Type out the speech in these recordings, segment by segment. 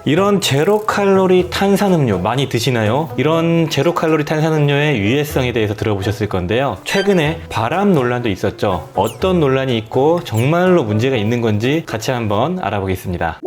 이런 제로 칼로리 탄산음료 많이 드시나요? 이런 제로 칼로리 탄산음료의 유해성에 대해서 들어보셨을 건데요. 최근에 발암 논란도 있었죠. 어떤 논란이 있고 정말로 문제가 있는 건지 같이 한번 알아보겠습니다.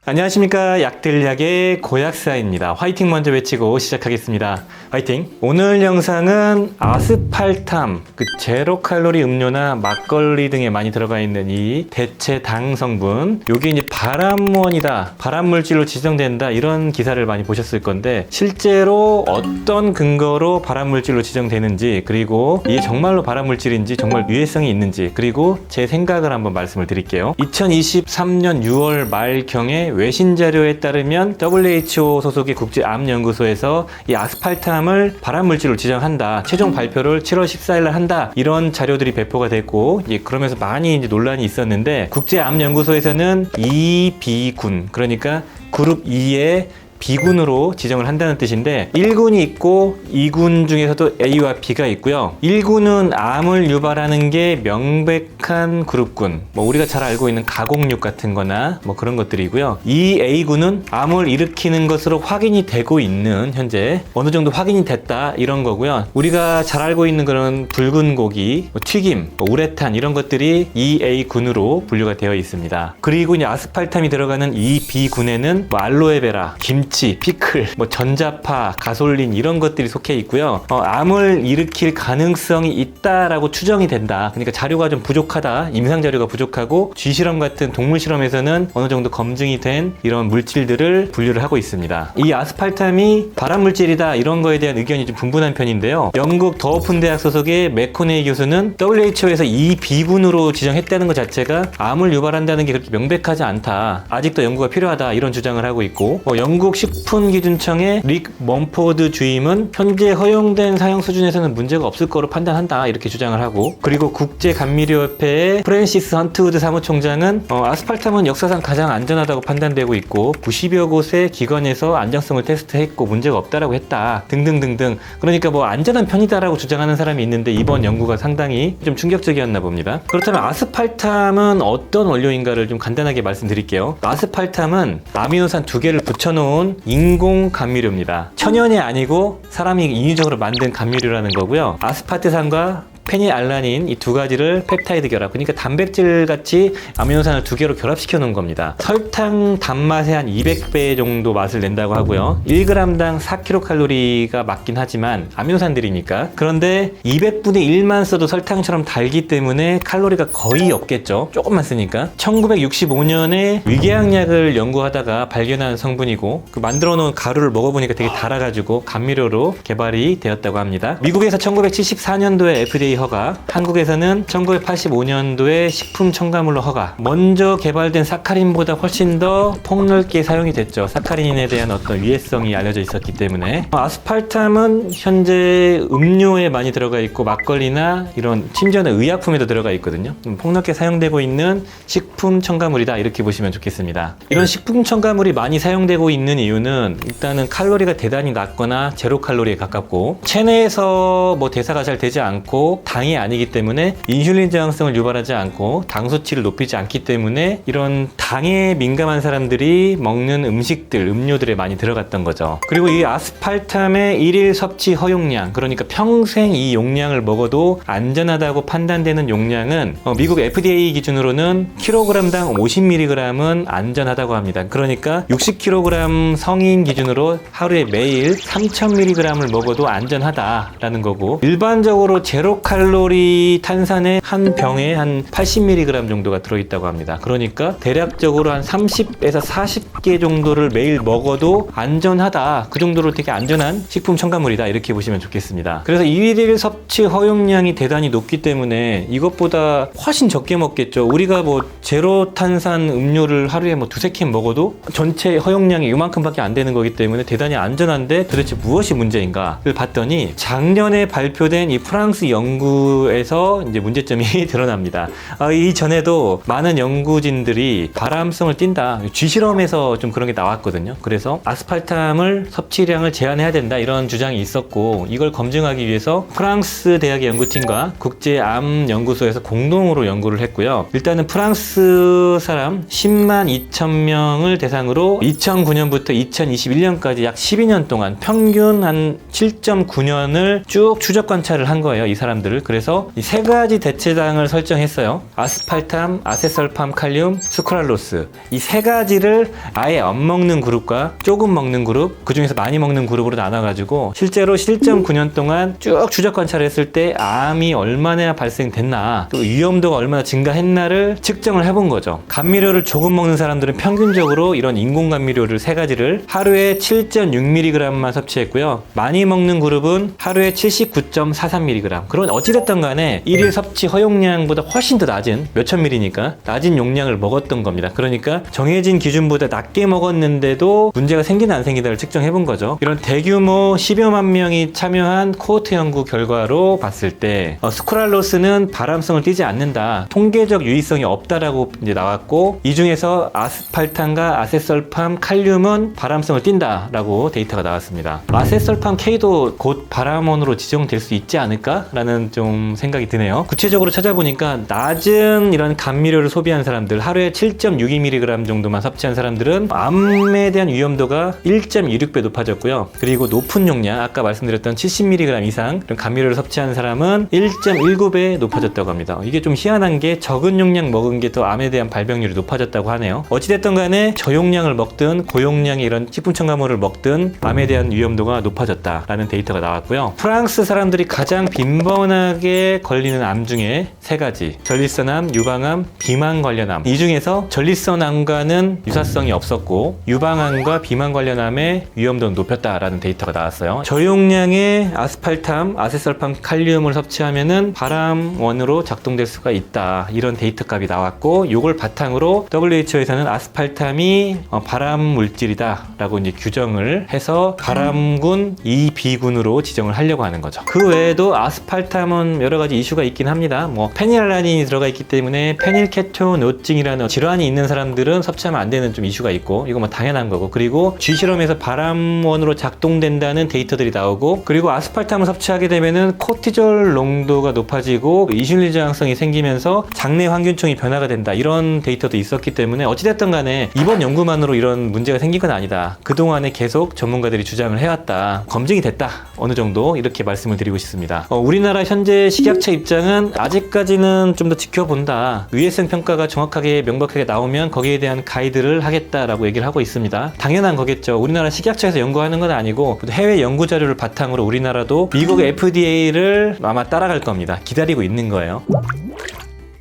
안녕하십니까. 약들약의 고약사입니다. 화이팅 먼저 외치고 시작하겠습니다. 화이팅! 오늘 영상은 아스팔탐, 제로 칼로리 음료나 막걸리 등에 많이 들어가 있는 이 대체 당 성분, 요게 이제 발암원이다, 발암물질로 지정된다, 이런 기사를 많이 보셨을 건데, 실제로 어떤 근거로 발암물질로 지정되는지, 그리고 이게 정말로 발암물질인지, 정말 유해성이 있는지, 그리고 제 생각을 한번 말씀을 드릴게요. 2023년 6월 말경에 외신 자료에 따르면 WHO 소속의 국제암연구소에서 이 아스팔탐을 발암물질로 지정한다, 최종 발표를 7월 14일날 한다, 이런 자료들이 배포가 됐고, 그러면서 많이 이제 논란이 있었는데, 국제암연구소에서는 2B군, 그러니까 그룹 2의 B군으로 지정을 한다는 뜻인데, 1군이 있고 2군 중에서도 A와 B가 있고요. 1군은 암을 유발하는 게 명백한 그룹군, 우리가 잘 알고 있는 가공육 같은 거나 그런 것들이고요. 이 A군은 암을 일으키는 것으로 확인이 되고 있는, 현재 어느 정도 확인이 됐다, 이런 거고요. 우리가 잘 알고 있는 그런 붉은 고기, 튀김, 우레탄, 이런 것들이 이 A군으로 분류가 되어 있습니다. 그리고 이제 아스팔탐이 들어가는 이 B군에는 알로에베라, 김치, 피클, 전자파, 가솔린, 이런 것들이 속해 있고요. 암을 일으킬 가능성이 있다라고 추정이 된다. 그러니까 자료가 좀 부족하다, 임상 자료가 부족하고 쥐실험 같은 동물 실험에서는 어느 정도 검증이 된 이런 물질들을 분류를 하고 있습니다. 이 아스팔탐이 발암물질이다, 이런 거에 대한 의견이 좀 분분한 편인데요. 영국 더 오픈 대학 소속의 맥코네이 교수는 WHO에서 이 B군으로 지정했다는 것 자체가 암을 유발한다는 게 그렇게 명백하지 않다, 아직도 연구가 필요하다, 이런 주장을 하고 있고, 영국 식품기준청의 릭 먼포드 주임은 현재 허용된 사용 수준에서는 문제가 없을 거로 판단한다, 이렇게 주장을 하고, 그리고 국제감미료협회의 프랜시스 헌트우드 사무총장은 아스팔탐은 역사상 가장 안전하다고 판단되고 있고 90여 곳의 기관에서 안정성을 테스트했고 문제가 없다라고 했다, 등등등등. 그러니까 안전한 편이다라고 주장하는 사람이 있는데, 이번 연구가 상당히 좀 충격적이었나 봅니다. 그렇다면 아스팔탐은 어떤 원료인가를 좀 간단하게 말씀드릴게요. 아스팔탐은 아미노산 2개를 붙여놓은 인공 감미료입니다. 천연이 아니고 사람이 인위적으로 만든 감미료라는 거고요. 아스파트산과 페닐알라닌, 이 두 가지를 펩타이드 결합, 그러니까 단백질 같이 아미노산을 2개로 결합시켜 놓은 겁니다. 설탕 단맛의 한 200배 정도 맛을 낸다고 하고요. 1g당 4kcal가 맞긴 하지만 아미노산들이니까. 그런데 200분의 1만 써도 설탕처럼 달기 때문에 칼로리가 거의 없겠죠. 조금만 쓰니까. 1965년에 위궤양약을 연구하다가 발견한 성분이고, 그 만들어 놓은 가루를 먹어보니까 되게 달아가지고 감미료로 개발이 되었다고 합니다. 미국에서 1974년도에 FDA 허가, 한국에서는 1985년도에 식품 첨가물로 허가. 먼저 개발된 사카린보다 훨씬 더 폭넓게 사용이 됐죠. 사카린에 대한 어떤 위해성이 알려져 있었기 때문에. 아스팔탐은 현재 음료에 많이 들어가 있고 막걸리나 이런 심지어는 의약품에도 들어가 있거든요. 폭넓게 사용되고 있는 식품 첨가물이다, 이렇게 보시면 좋겠습니다. 이런 식품 첨가물이 많이 사용되고 있는 이유는 일단은 칼로리가 대단히 낮거나 제로 칼로리에 가깝고, 체내에서 대사가 잘 되지 않고 당이 아니기 때문에 인슐린 저항성을 유발하지 않고 당 수치를 높이지 않기 때문에 이런 당에 민감한 사람들이 먹는 음식들, 음료들에 많이 들어갔던 거죠. 그리고 이 아스팔탐의 1일 섭취 허용량, 그러니까 평생 이 용량을 먹어도 안전하다고 판단되는 용량은 미국 FDA 기준으로는 킬로그램당 50mg은 안전하다고 합니다. 그러니까 60kg 성인 기준으로 하루에 매일 3000mg을 먹어도 안전하다라는 거고, 일반적으로 제로 칼로리 탄산에 한 병에 한 80mg 정도가 들어있다고 합니다. 그러니까 대략적으로 한 30에서 40개 정도를 매일 먹어도 안전하다, 그 정도로 되게 안전한 식품 첨가물이다, 이렇게 보시면 좋겠습니다. 그래서 1일 섭취 허용량이 대단히 높기 때문에 이것보다 훨씬 적게 먹겠죠. 우리가 제로 탄산 음료를 하루에 2-3캔 먹어도 전체 허용량이 이만큼밖에 안 되는 거기 때문에 대단히 안전한데, 도대체 무엇이 문제인가를 봤더니 작년에 발표된 이 프랑스 연구 연구에서 이제 문제점이 드러납니다. 이전에도 많은 연구진들이 발암성을 띈다. 쥐실험에서 좀 그런 게 나왔거든요. 그래서 아스팔탐을 섭취량을 제한해야 된다 이런 주장이 있었고, 이걸 검증하기 위해서 프랑스 대학의 연구팀과 국제암연구소에서 공동으로 연구를 했고요. 일단은 프랑스 사람 10만 2천 명을 대상으로 2009년부터 2021년까지 약 12년 동안 평균 한 7.9년을 쭉 추적 관찰을 한 거예요, 이 사람들을. 그래서 이 세 가지 대체당을 설정했어요. 아스팔탐, 아세설팜, 칼륨, 스크랄로스. 이 세 가지를 아예 안 먹는 그룹과 조금 먹는 그룹, 그 중에서 많이 먹는 그룹으로 나눠가지고 실제로 7.9년 동안 쭉 추적 관찰했을 때 암이 얼마나 발생됐나, 또 위험도가 얼마나 증가했나를 측정을 해본 거죠. 감미료를 조금 먹는 사람들은 평균적으로 이런 인공 감미료를 세 가지를 하루에 7.6mg만 섭취했고요. 많이 먹는 그룹은 하루에 79.43mg. 그런 어찌됐든 간에 일일 섭취 허용량보다 훨씬 더 낮은, 몇천 ml니까 낮은 용량을 먹었던 겁니다. 그러니까 정해진 기준보다 낮게 먹었는데도 문제가 생기나 안 생기나를 측정해 본 거죠. 이런 대규모 10여만 명이 참여한 코호트 연구 결과로 봤을 때 스크랄로스는 발암성을 띠지 않는다, 통계적 유의성이 없다라고 이제 나왔고, 이 중에서 아스팔탐과 아세설팜, 칼륨은 발암성을 띈다라고 데이터가 나왔습니다. 아세설팜 K도 곧 발암원으로 지정될 수 있지 않을까라는 좀 생각이 드네요. 구체적으로 찾아보니까 낮은 이런 감미료를 소비한 사람들, 하루에 7.62mg 정도만 섭취한 사람들은 암에 대한 위험도가 1.26배 높아졌고요. 그리고 높은 용량, 아까 말씀드렸던 70mg 이상 이런 감미료를 섭취한 사람은 1.19배 높아졌다고 합니다. 이게 좀 희한한 게 적은 용량 먹은 게 더 암에 대한 발병률이 높아졌다고 하네요. 어찌됐든 간에 저용량을 먹든 고용량의 이런 식품 첨가물을 먹든 암에 대한 위험도가 높아졌다라는 데이터가 나왔고요. 프랑스 사람들이 가장 빈번하게 걸리는 암 중에 세 가지, 전립선암, 유방암, 비만 관련 암. 이 중에서 전립선암과는 유사성이 없었고 유방암과 비만 관련 암의 위험도는 높였다라는 데이터가 나왔어요. 저용량의 아스팔탐, 아세설팜, 칼륨을 섭취하면은 발암원으로 작동될 수가 있다, 이런 데이터 값이 나왔고, 이걸 바탕으로 WHO에서는 아스팔탐이 발암 물질이다 라고 이제 규정을 해서 발암군 2B군으로 지정을 하려고 하는 거죠. 그 외에도 아스팔탐은 여러 가지 이슈가 있긴 합니다. 페닐알라닌이 들어가 있기 때문에 페닐케토노증이라는 질환이 있는 사람들은 섭취하면 안 되는 좀 이슈가 있고, 이거 뭐 당연한 거고, 그리고 쥐실험에서 발암원으로 작동된다는 데이터들이 나오고, 그리고 아스팔탐을 섭취하게 되면은 코티졸 농도가 높아지고 이슐린 저항성이 생기면서 장내 항균총이 변화가 된다, 이런 데이터도 있었기 때문에 어찌됐든 간에 이번 연구만으로 이런 문제가 생긴 건 아니다, 그동안에 계속 전문가들이 주장을 해왔다, 검증이 됐다, 어느 정도 이렇게 말씀을 드리고 싶습니다. 우리나라 현재 식약처 입장은 아직까지는 좀 더 지켜본다, 위해성 평가가 정확하게 명백하게 나오면 거기에 대한 가이드를 하겠다라고 얘기를 하고 있습니다. 당연한 거겠죠. 우리나라 식약처에서 연구하는 건 아니고 해외 연구 자료를 바탕으로 우리나라도 미국 FDA를 아마 따라갈 겁니다. 기다리고 있는 거예요.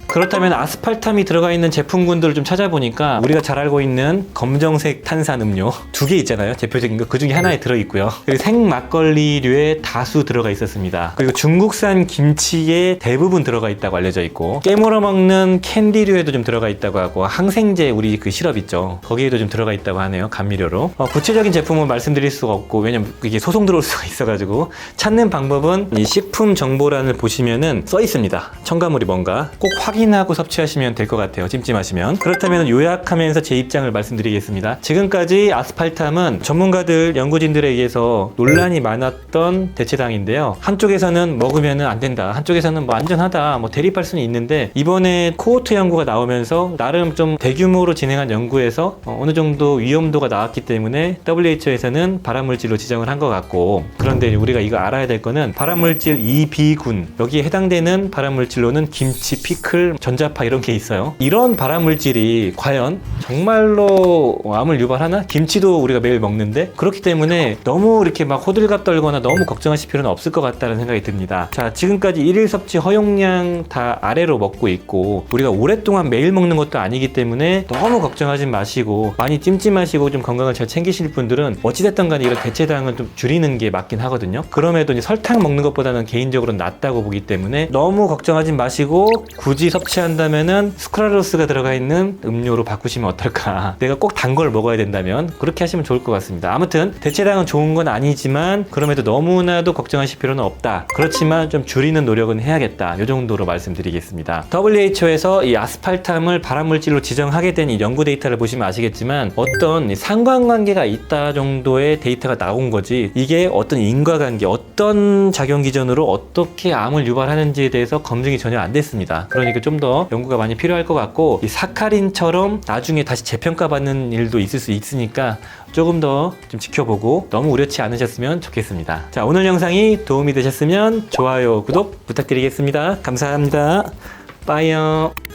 그렇다면 아스팔탐이 들어가 있는 제품군들을 좀 찾아보니까 우리가 잘 알고 있는 검정색 탄산음료 2개 있잖아요, 대표적인 거. 그 중에 하나에 들어있고요. 그리고 생막걸리류에 다수 들어가 있었습니다. 그리고 중국산 김치에 대부분 들어가 있다고 알려져 있고, 깨물어 먹는 캔디류에도 좀 들어가 있다고 하고, 항생제 우리 그 시럽 있죠, 거기에도 좀 들어가 있다고 하네요, 감미료로. 구체적인 제품은 말씀드릴 수가 없고, 왜냐면 이게 소송 들어올 수가 있어가지고 찾는 방법은 이 식품 정보란을 보시면은 써 있습니다. 첨가물이 뭔가 꼭 확인하고 섭취하시면 될 것 같아요, 찜찜하시면. 그렇다면 요약하면서 제 입장을 말씀드리겠습니다. 지금까지 아스팔탐은 전문가들, 연구진들에 의해서 논란이 많았던 대체당인데요. 한쪽에서는 먹으면 안 된다, 한쪽에서는 뭐 안전하다, 뭐 대립할 수는 있는데, 이번에 코호트 연구가 나오면서 나름 좀 대규모로 진행한 연구에서 어느 정도 위험도가 나왔기 때문에 WHO에서는 발암물질로 지정을 한 것 같고, 그런데 우리가 이거 알아야 될 거는 발암물질 2B군, 여기에 해당되는 발암물질로는 김치, 피클, 전자파 이런 게 있어요. 이런 발암물질이 과연 정말로 암을 유발하나? 김치도 우리가 매일 먹는데. 그렇기 때문에 너무 이렇게 막 호들갑 떨거나 너무 걱정하실 필요는 없을 것 같다는 생각이 듭니다. 자, 지금까지 일일 섭취 허용량 다 아래로 먹고 있고, 우리가 오랫동안 매일 먹는 것도 아니기 때문에 너무 걱정하지 마시고, 많이 찜찜하시고 좀 건강을 잘 챙기실 분들은 어찌됐든 간에 이런 대체당은 좀 줄이는 게 맞긴 하거든요. 그럼에도 이제 설탕 먹는 것보다는 개인적으로 낫다고 보기 때문에 너무 걱정하지 마시고, 굳이 섭취한다면은 스크랄로스가 들어가 있는 음료로 바꾸시면 어떨까. 내가 꼭 단 걸 먹어야 된다면 그렇게 하시면 좋을 것 같습니다. 아무튼 대체당은 좋은 건 아니지만 그럼에도 너무나도 걱정하실 필요는 없다. 그렇지만 좀 줄이는 노력은 해야겠다. 이 정도로 말씀드리겠습니다. WHO에서 이 아스팔탐을 발암물질로 지정하게 된 이 연구 데이터를 보시면 아시겠지만 어떤 상관관계가 있다 정도의 데이터가 나온 거지, 이게 어떤 인과관계, 어떤 작용 기전으로 어떻게 암을 유발하는지에 대해서 검증이 전혀 안 됐습니다. 그러니까 좀 더 연구가 많이 필요할 것 같고, 이 사카린처럼 나중에 다시 재평가받는 일도 있을 수 있으니까 조금 더 좀 지켜보고 너무 우려치 않으셨으면 좋겠습니다. 자, 오늘 영상이 도움이 되셨으면 좋아요, 구독 부탁드리겠습니다. 감사합니다. 빠이요.